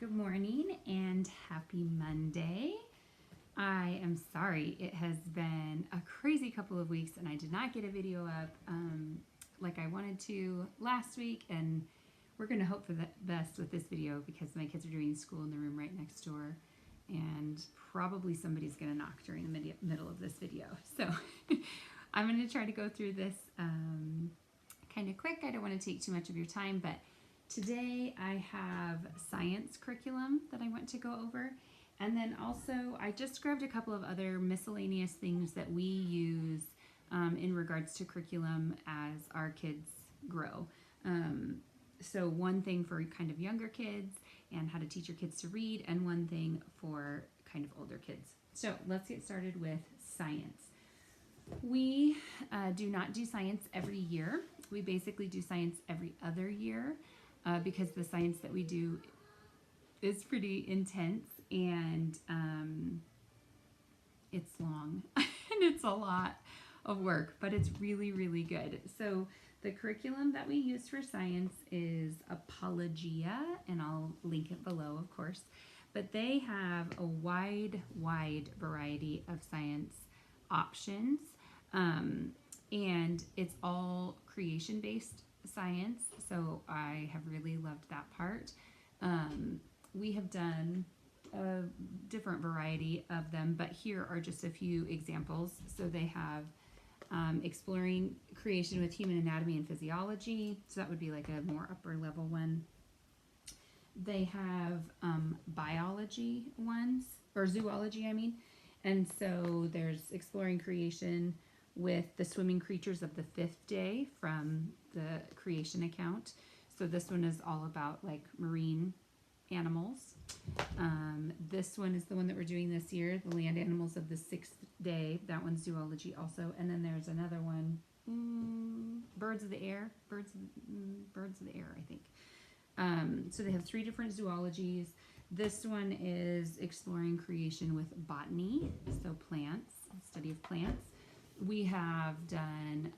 Good morning and happy Monday. I am sorry it has been a crazy couple of weeks and I did not get a video up like I wanted to last week, and we're going to hope for the best with this video because my kids are doing school in the room right next door and probably somebody's going to knock during the middle of this video. So I'm going to try to go through this kind of quick. I don't want to take too much of your time, but today I have science curriculum that I want to go over. And then also I just grabbed a couple of other miscellaneous things that we use in regards to curriculum as our kids grow. So one thing for kind of younger kids and how to teach your kids to read, and one thing for kind of older kids. So let's get started with science. We do not do science every year. We basically do science every other year because the science that we do is pretty intense, and it's long and it's a lot of work, but it's really, really good. So the curriculum that we use for science is Apologia, and I'll link it below, of course. But they have a wide variety of science options, and it's all creation-based science, so I have really loved that part. We have done a different variety of them, but here are just a few examples. So they have exploring creation with human anatomy and physiology, so that would be like a more upper level one. They have biology ones, or zoology I mean, and so there's exploring creation with the swimming creatures of the fifth day from the creation account. So this one is all about like marine animals. This one is the one that we're doing this year, the land animals of the sixth day. That one's zoology also. And then there's another one, birds of the air, birds of the air, I think. So they have 3 different zoologies. This one is exploring creation with botany, so plants, study of plants. We have done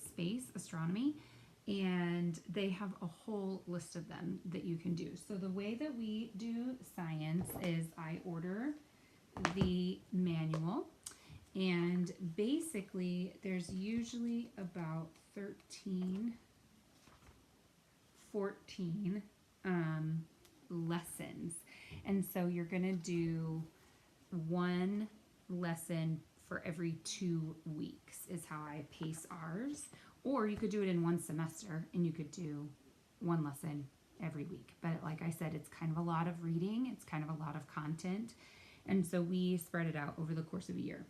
space, astronomy, and they have a whole list of them that you can do. So the way that we do science is I order the manual, and basically there's usually about 14 lessons, and so you're gonna do one lesson for every 2 weeks is how I pace ours. Or you could do it in one semester and you could do one lesson every week. But like I said, it's kind of a lot of reading, it's kind of a lot of content, and so we spread it out over the course of a year.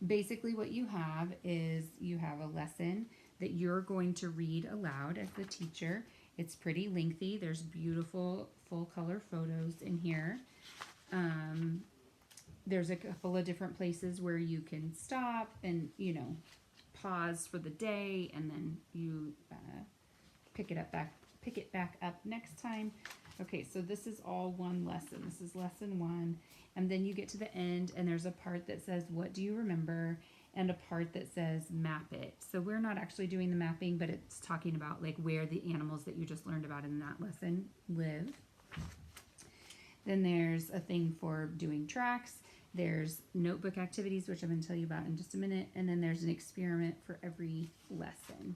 Basically what you have is you have a lesson that you're going to read aloud as the teacher. It's pretty lengthy. There's beautiful full color photos in here. There's a couple of different places where you can stop and, pause for the day, and then you pick it back up next time. Okay, so this is all one lesson. This is lesson 1, and then you get to the end and there's a part that says, what do you remember? And a part that says, map it. So we're not actually doing the mapping, but it's talking about like where the animals that you just learned about in that lesson live. Then there's a thing for doing tracks. There's notebook activities, which I'm going to tell you about in just a minute. And then there's an experiment for every lesson.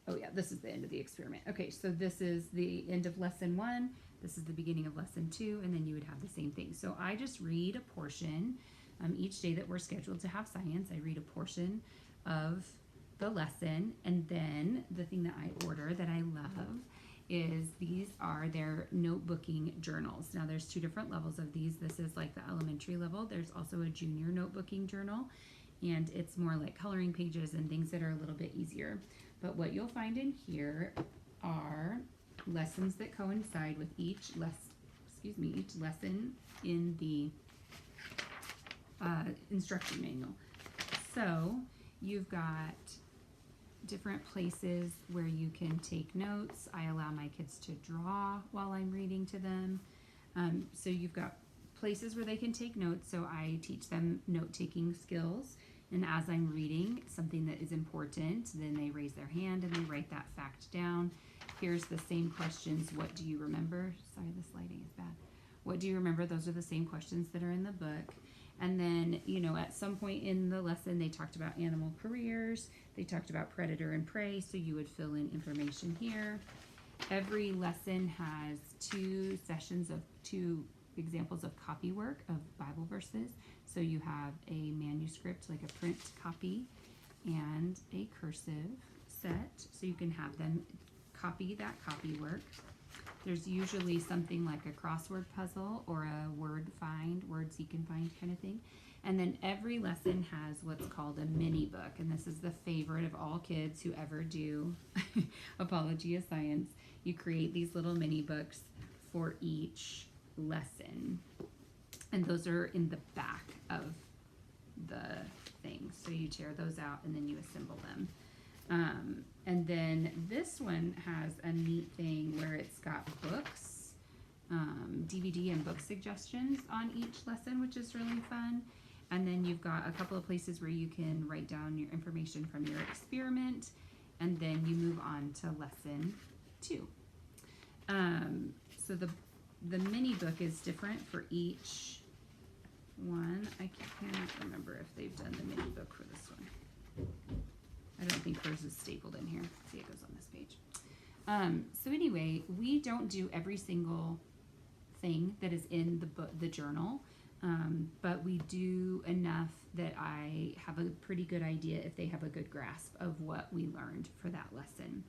Oh yeah, this is the end of the experiment. Okay, so this is the end of lesson 1. This is the beginning of lesson 2, and then you would have the same thing. So I just read a portion each day that we're scheduled to have science. I read a portion of the lesson, and then the thing that I order that I love is these are their notebooking journals. Now there's 2 different levels of these. This is like the elementary level. There's also a junior notebooking journal, and it's more like coloring pages and things that are a little bit easier. But what you'll find in here are lessons that coincide with each lesson in the instruction manual. So you've got different places where you can take notes. I allow my kids to draw while I'm reading to them. So you've got places where they can take notes, so I teach them note-taking skills. And as I'm reading something that is important, then they raise their hand and they write that fact down. Here's the same questions. What do you remember? Sorry, this lighting is bad. What do you remember? Those are the same questions that are in the book. And then, at some point in the lesson, they talked about animal careers. They talked about predator and prey, so you would fill in information here. Every lesson has 2 examples of copy work of Bible verses. So you have a manuscript, like a print copy, and a cursive set. So you can have them copy that copy work. There's usually something like a crossword puzzle or a word seek and find kind of thing. And then every lesson has what's called a mini book. And this is the favorite of all kids who ever do Apology of Science. You create these little mini books for each lesson. And those are in the back of the thing. So you tear those out and then you assemble them. And then this one has a neat thing where it's got books, DVD and book suggestions on each lesson, which is really fun. And then you've got a couple of places where you can write down your information from your experiment, and then you move on to lesson 2. So the mini book is different for each one. I can't remember if they've done the mini book for this one. I don't think hers is stapled in here. See, it goes on this page. So anyway, we don't do every single thing that is in the book, the journal, but we do enough that I have a pretty good idea if they have a good grasp of what we learned for that lesson.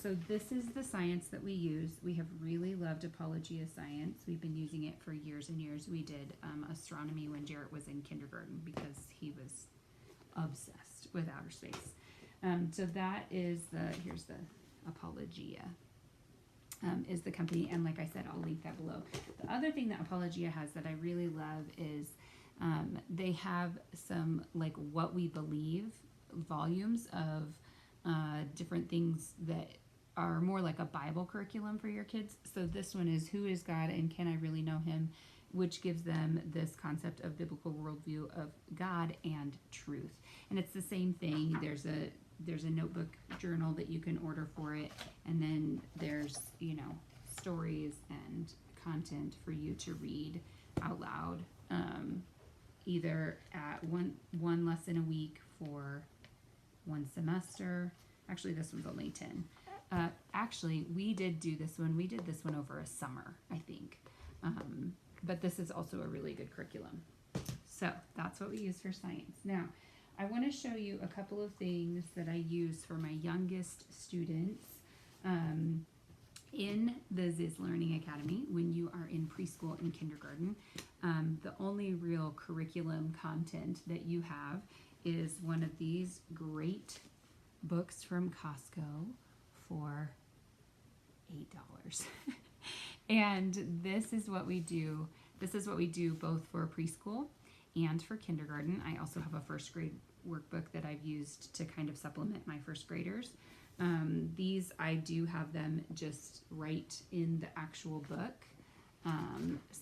So this is the science that we use. We have really loved Apology of Science. We've been using it for years and years. We did astronomy when Jarrett was in kindergarten because he was obsessed with outer space. So that is here's the Apologia is the company, and like I said, I'll link that below. The other thing that Apologia has that I really love is they have some like what we believe volumes of different things that are more like a Bible curriculum for your kids. So this one is Who is God and Can I Really Know Him? Which gives them this concept of biblical worldview of God and truth. And it's the same thing. There's a notebook journal that you can order for it, and then there's stories and content for you to read out loud, either at one lesson a week for 1 semester. Actually, this one's only 10. Actually, we did this one over a summer, I think. But this is also a really good curriculum. So that's what we use for science. Now, I want to show you a couple of things that I use for my youngest students in the Zizz Learning Academy when you are in preschool and kindergarten. The only real curriculum content that you have is one of these great books from Costco for $8. And this is what we do. This is what we do both for preschool and for kindergarten. I also have a first grade workbook that I've used to kind of supplement my first graders. These, I do have them just write in the actual book.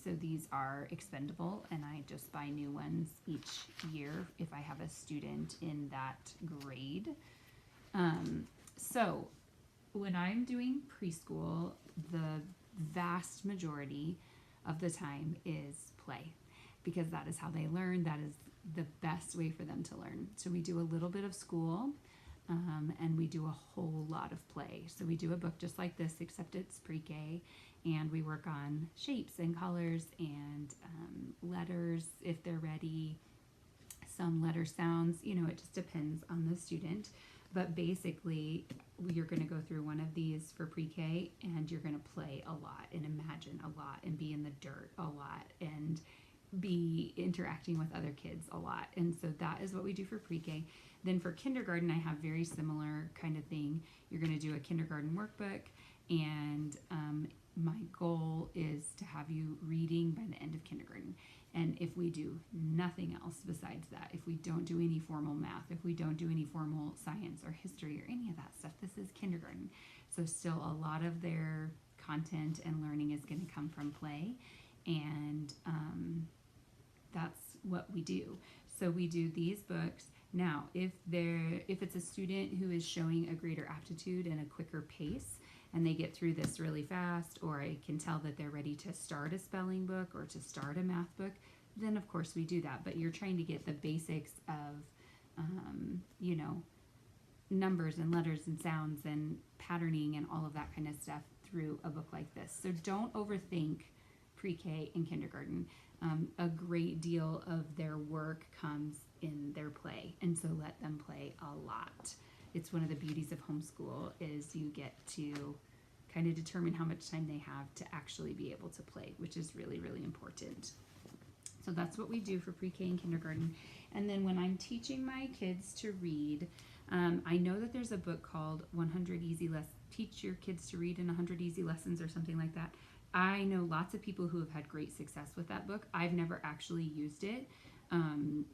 So these are expendable, and I just buy new ones each year if I have a student in that grade. So when I'm doing preschool, the vast majority of the time is play, because that is how they learn. That is the best way for them to learn. So we do a little bit of school, and we do a whole lot of play. So we do a book just like this, except it's pre-K, and we work on shapes and colors and letters if they're ready, some letter sounds, it just depends on the student. But basically, you're going to go through one of these for pre-K, and you're going to play a lot and imagine a lot and be in the dirt a lot and be interacting with other kids a lot. And so that is what we do for pre-K. Then for kindergarten, I have very similar kind of thing. You're going to do a kindergarten workbook, and my goal is to have you reading by the end of kindergarten. And if we do nothing else besides that, if we don't do any formal math, if we don't do any formal science or history or any of that stuff, this is kindergarten. So still a lot of their content and learning is going to come from play. And that's what we do. So we do these books. Now, if it's a student who is showing a greater aptitude and a quicker pace, and they get through this really fast, or I can tell that they're ready to start a spelling book or to start a math book, then of course we do that. But you're trying to get the basics of, numbers and letters and sounds and patterning and all of that kind of stuff through a book like this. So don't overthink pre-K and kindergarten. A great deal of their work comes in their play, and so let them play a lot. It's one of the beauties of homeschool is you get to kind of determine how much time they have to actually be able to play, which is really, really important. So that's what we do for pre-K and kindergarten. And then when I'm teaching my kids to read, I know that there's a book called 100 Easy Lessons, Teach Your Kids to Read in 100 Easy Lessons or something like that. I know lots of people who have had great success with that book. I've never actually used it.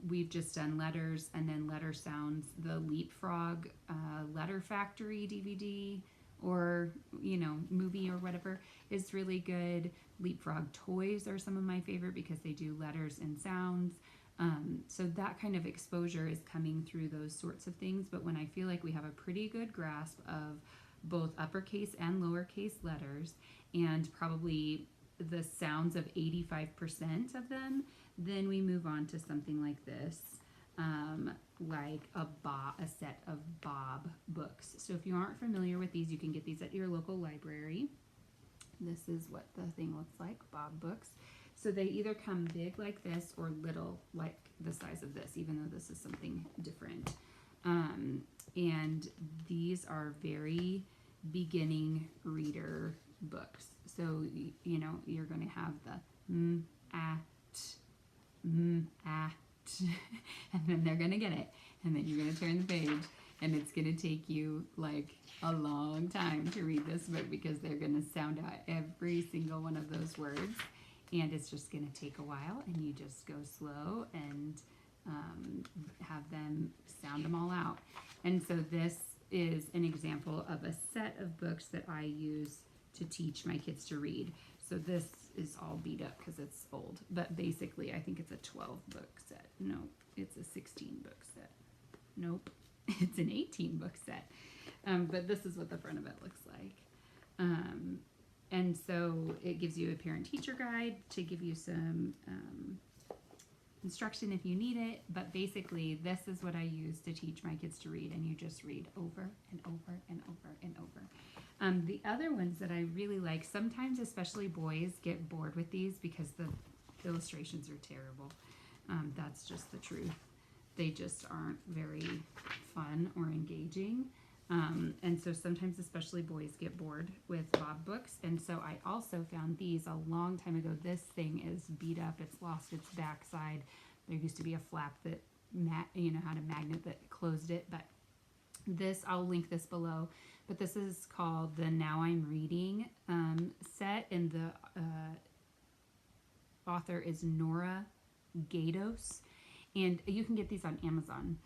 We've just done letters and then letter sounds. The Leapfrog Letter Factory DVD or, movie or whatever is really good. Leapfrog toys are some of my favorite because they do letters and sounds. So that kind of exposure is coming through those sorts of things. But when I feel like we have a pretty good grasp of both uppercase and lowercase letters and probably the sounds of 85% of them, then we move on to something like this, like a set of Bob books. So if you aren't familiar with these, you can get these at your local library. This is what the thing looks like, Bob books. So they either come big like this or little like the size of this, even though this is something different. And these are very beginning reader books. So, you're going to have the and then they're going to get it. And then you're going to turn the page, and it's going to take you like a long time to read this book because they're going to sound out every single one of those words. And it's just going to take a while, and you just go slow and have them sound them all out. And so this is an example of a set of books that I use to teach my kids to read. So this is all beat up because it's old, but basically I think it's a 12 book set. No, it's a 16 book set. Nope, it's an 18 book set. But this is what the front of it looks like. And so it gives you a parent-teacher guide to give you some instruction if you need it. But basically, this is what I use to teach my kids to read, and you just read over and over and over and over. The other ones that I really like, sometimes especially boys get bored with these because the illustrations are terrible. That's just the truth. They just aren't very fun or engaging. And so sometimes especially boys get bored with Bob books. And so I also found these a long time ago. This thing is beat up. It's lost its backside. There used to be a flap that, had a magnet that closed it. But this, I'll link this below. But this is called the Now I'm Reading set. And the author is Nora Gatos. And you can get these on Amazon.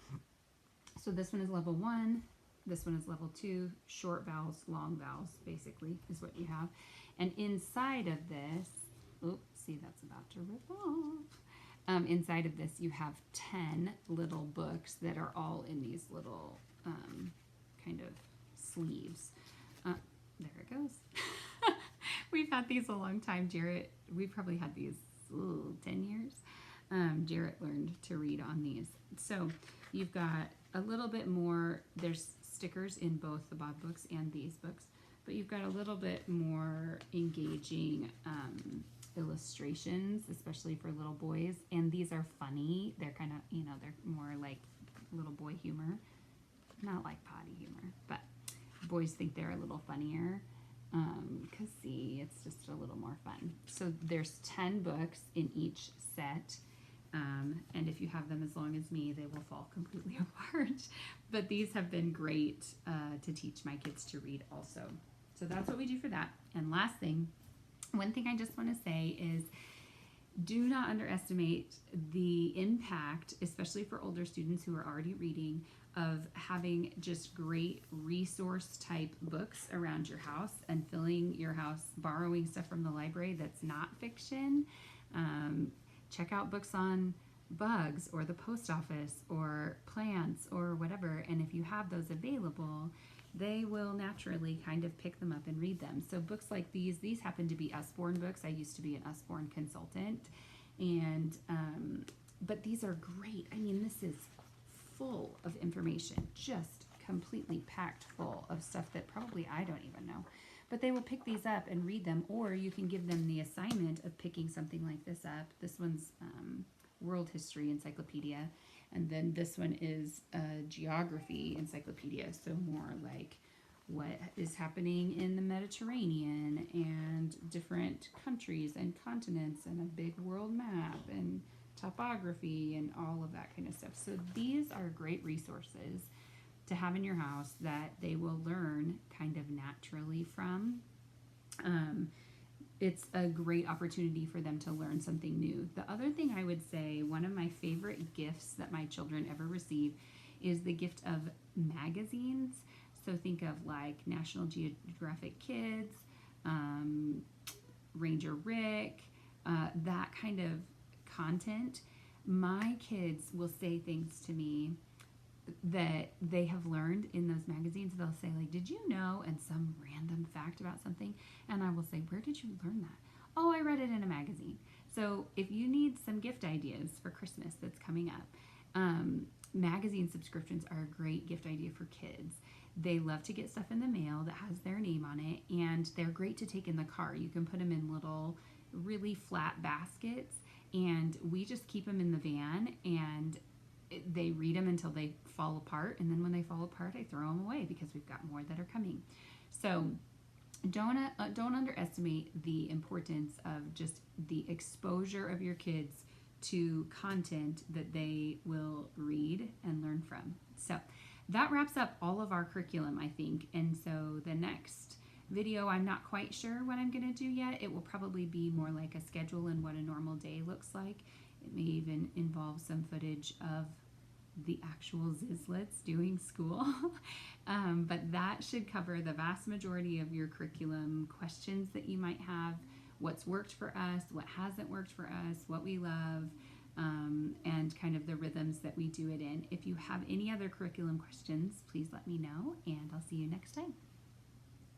So this one is level 1. This one is level 2, short vowels, long vowels, basically, is what you have. And inside of this, see, that's about to rip off. Inside of this, you have 10 little books that are all in these little kind of sleeves. There it goes. We've had these a long time, Jarrett. We've probably had these 10 years. Jarrett learned to read on these. So you've got a little bit more, there's stickers in both the Bob books and these books, but you've got a little bit more engaging illustrations, especially for little boys. And these are funny. They're kind of, they're more like little boy humor, not like potty humor, but boys think they're a little funnier because see, it's just a little more fun. So there's 10 books in each set. And if you have them as long as me, they will fall completely apart. But these have been great to teach my kids to read also. So that's what we do for that. And last thing, one thing I just want to say is do not underestimate the impact, especially for older students who are already reading, of having just great resource type books around your house and filling your house, borrowing stuff from the library that's not fiction. Check out books on bugs or the post office or plants or whatever. And if you have those available, they will naturally kind of pick them up and read them. So books like these happen to be Usborne books. I used to be an Usborne consultant, and but these are great. I mean, this is full of information, just completely packed full of stuff that probably I don't even know. But they will pick these up and read them, or you can give them the assignment of picking something like this up. This one's World History Encyclopedia, and then this one is a Geography Encyclopedia, so more like what is happening in the Mediterranean and different countries and continents and a big world map and topography and all of that kind of stuff. So these are great resources to have in your house that they will learn kind of naturally from. It's a great opportunity for them to learn something new. The other thing I would say, one of my favorite gifts that my children ever receive is the gift of magazines. So think of like National Geographic Kids, Ranger Rick, that kind of content. My kids will say things to me that they have learned in those magazines. They'll say like, did you know, and some random fact about something, and I will say, where did you learn that? Oh, I read it in a magazine. So if you need some gift ideas for Christmas that's coming up, magazine subscriptions are a great gift idea for kids. They love to get stuff in the mail that has their name on it, and they're great to take in the car. You can put them in little really flat baskets, and we just keep them in the van, and they read them until they fall apart, and then when they fall apart, I throw them away because we've got more that are coming. So don't underestimate the importance of just the exposure of your kids to content that they will read and learn from. So that wraps up all of our curriculum, I think. And so the next video, I'm not quite sure what I'm going to do yet. It will probably be more like a schedule and what a normal day looks like. It may even involve some footage of the actual Zizzlets doing school. But that should cover the vast majority of your curriculum questions that you might have, what's worked for us, what hasn't worked for us, what we love, and kind of the rhythms that we do it in. If you have any other curriculum questions, please let me know, and I'll see you next time.